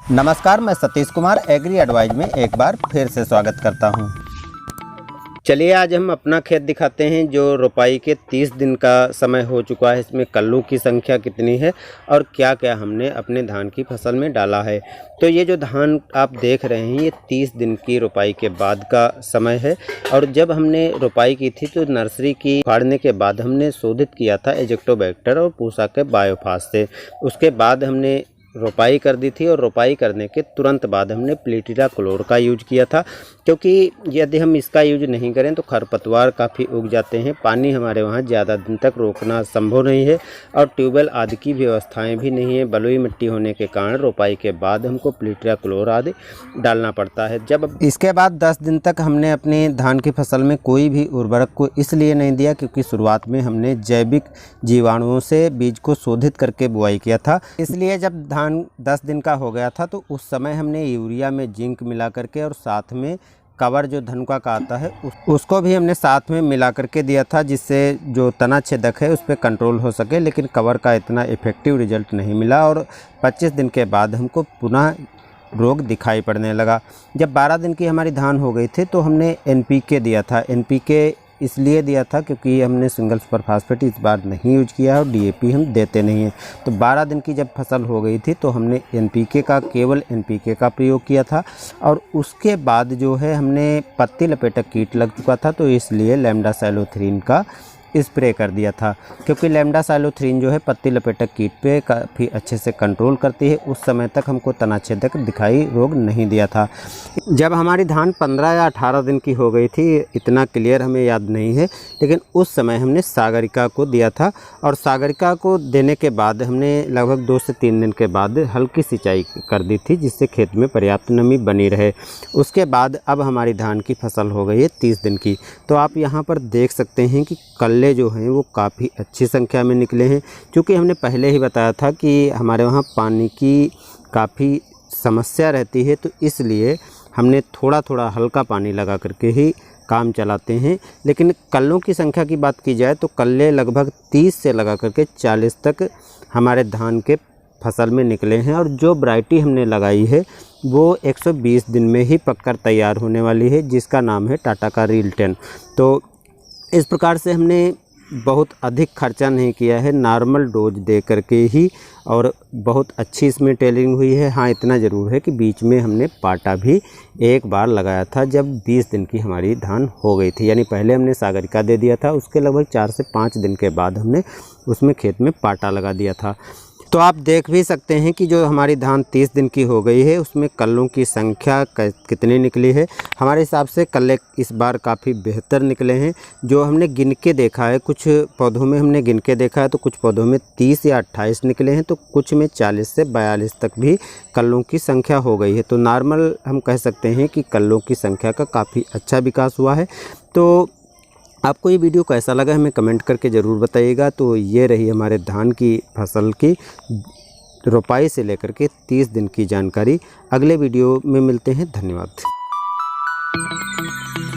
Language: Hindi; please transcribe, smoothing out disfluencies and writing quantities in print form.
नमस्कार, मैं सतीश कुमार एग्री एडवाइज में एक बार फिर से स्वागत करता हूं। चलिए आज हम अपना खेत दिखाते हैं जो रोपाई के 30 दिन का समय हो चुका है। इसमें कल्लू की संख्या कितनी है और क्या क्या हमने अपने धान की फसल में डाला है। तो ये जो धान आप देख रहे हैं ये 30 दिन की रोपाई के बाद का समय है। और जब हमने रोपाई की थी तो नर्सरी की फाड़ने के बाद हमने शोधित किया था एजोक्टोबैक्टर और पूसा के बायोफास से। उसके बाद हमने रोपाई कर दी थी और रोपाई करने के तुरंत बाद हमने प्लेटिडाक्लोर का यूज किया था, क्योंकि यदि हम इसका यूज नहीं करें तो खरपतवार काफ़ी उग जाते हैं। पानी हमारे वहाँ ज़्यादा दिन तक रोकना संभव नहीं है और ट्यूबवेल आदि की व्यवस्थाएं भी नहीं है। बलुई मिट्टी होने के कारण रोपाई के बाद हमको प्लेटिडाक्लोर आदि डालना पड़ता है। जब इसके बाद 10 दिन तक हमने अपने धान की फसल में कोई भी उर्वरक को इसलिए नहीं दिया क्योंकि शुरुआत में हमने जैविक जीवाणुओं से बीज को शोधित करके बुआई किया था। इसलिए जब धान 10 दिन का हो गया था तो उस समय हमने यूरिया में जिंक मिला करके और साथ में कवर जो धनुका का आता है उसको भी हमने साथ में मिला करके दिया था, जिससे जो तना छेदक है उस पर कंट्रोल हो सके। लेकिन कवर का इतना इफ़ेक्टिव रिजल्ट नहीं मिला और 25 दिन के बाद हमको पुनः रोग दिखाई पड़ने लगा। जब 12 दिन की हमारी धान हो गई थी तो हमने NPK दिया था। NPK इसलिए दिया था क्योंकि हमने सिंगल सुपर फास्फेट इस बार नहीं यूज किया और DAP हम देते नहीं हैं। तो 12 दिन की जब फसल हो गई थी तो हमने केवल NPK का प्रयोग किया था। और उसके बाद जो है हमने पत्ती लपेटक कीट लग चुका था तो इसलिए लैम्डासाइलोथ्रीन का स्प्रे कर दिया था, क्योंकि लैम्डासाइलोथ्रीन जो है पत्ती लपेटक कीट पे काफ़ी अच्छे से कंट्रोल करती है। उस समय तक हमको तनाछेदक दिखाई रोग नहीं दिया था। जब हमारी धान 15 या 18 दिन की हो गई थी, इतना क्लियर हमें याद नहीं है, लेकिन उस समय हमने सागरिका को दिया था। और सागरिका को देने के बाद हमने लगभग 2 से 3 दिन के बाद हल्की सिंचाई कर दी थी, जिससे खेत में पर्याप्त नमी बनी रहे। उसके बाद अब हमारी धान की फसल हो गई है 30 दिन की। तो आप यहाँ पर देख सकते हैं कि कल्ले जो हैं वो काफ़ी अच्छी संख्या में निकले हैं। क्योंकि हमने पहले ही बताया था कि हमारे वहाँ पानी की काफ़ी समस्या रहती है, तो इसलिए हमने थोड़ा थोड़ा हल्का पानी लगा करके ही काम चलाते हैं। लेकिन कल्लों की संख्या की बात की जाए तो कल्ले लगभग 30 से लगा करके 40 तक हमारे धान के फसल में निकले हैं। और जो वैरायटी हमने लगाई है वो 120 दिन में ही पककर तैयार होने वाली है, जिसका नाम है टाटा का रील 10। तो इस प्रकार से हमने बहुत अधिक खर्चा नहीं किया है, नॉर्मल डोज दे करके ही, और बहुत अच्छी इसमें टेलिंग हुई है। हाँ, इतना ज़रूर है कि बीच में हमने पाटा भी एक बार लगाया था जब 20 दिन की हमारी धान हो गई थी। यानी पहले हमने सागरिका दे दिया था, उसके लगभग 4 से 5 दिन के बाद हमने उसमें खेत में पाटा लगा दिया था। तो आप देख भी सकते हैं कि जो हमारी धान 30 दिन की हो गई है उसमें कल्लों की संख्या कितनी निकली है। हमारे हिसाब से कल्ले इस बार काफ़ी बेहतर निकले हैं। जो हमने गिन के देखा है, कुछ पौधों में हमने गिन के देखा है तो कुछ पौधों में 30 या 28 निकले हैं, तो कुछ में 40 से 42 तक भी कल्लों की संख्या हो गई है। तो नॉर्मल हम कह सकते हैं कि कल्लों की संख्या का काफ़ी अच्छा विकास हुआ है। तो आपको ये वीडियो कैसा लगा हमें कमेंट करके ज़रूर बताइएगा। तो ये रही हमारे धान की फसल की रोपाई से लेकर के 30 दिन की जानकारी। अगले वीडियो में मिलते हैं। धन्यवाद।